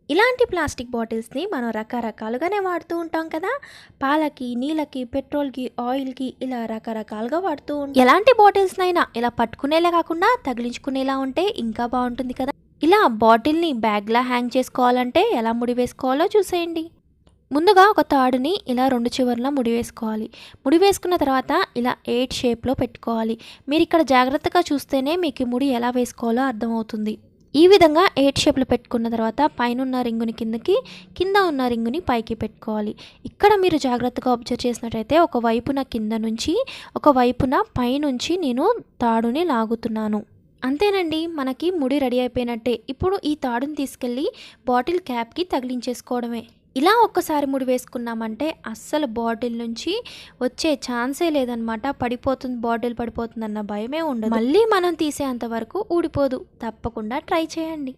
ఇలాంటి ప్లాస్టిక్ బాటిల్స్ని మనం రకరకాలుగానే వాడుతూ ఉంటాం కదా. పాలకి, నీళ్ళకి, పెట్రోల్కి, ఆయిల్కి ఇలా రకరకాలుగా వాడుతూ ఉంటాం. ఎలాంటి బాటిల్స్నైనా ఇలా పట్టుకునేలా కాకుండా తగిలించుకునేలా ఉంటే ఇంకా బాగుంటుంది కదా. ఇలా బాటిల్ని బ్యాగ్లా హ్యాంగ్ చేసుకోవాలంటే ఎలా ముడి వేసుకోవాలో చూసేయండి. ముందుగా ఒక తాడుని ఇలా 2 చివర్ల ముడి వేసుకోవాలి. ముడి వేసుకున్న తర్వాత ఇలా 8 షేప్లో పెట్టుకోవాలి. మీరు ఇక్కడ జాగ్రత్తగా చూస్తేనే మీకు ఈ ముడి ఎలా వేసుకోవాలో అర్థమవుతుంది. ఈ విధంగా 8 షేప్లో పెట్టుకున్న తర్వాత పైనున్న రింగుని కిందకి, కింద ఉన్న రింగుని పైకి పెట్టుకోవాలి. ఇక్కడ మీరు జాగ్రత్తగా అబ్జర్వ్ చేసినట్టయితే ఒక వైపున కింద నుంచి, ఒక వైపున పైనుంచి నేను తాడుని లాగుతున్నాను. అంతేనండి, మనకి ముడి రెడీ అయిపోయినట్టే. ఇప్పుడు ఈ తాడుని తీసుకెళ్ళి బాటిల్ క్యాప్కి తగిలించేసుకోవడమే. ఇలా ఒక్కసారి ముడి వేసుకున్నామంటే అస్సలు బాటిల్ నుంచి వచ్చే ఛాన్సే లేదనమాట. పడిపోతుంది, బాటిల్ పడిపోతుందన్న భయమే ఉండదు. మళ్ళీ మనం తీసేంత వరకు ఊడిపోదు. తప్పకుండా ట్రై చేయండి.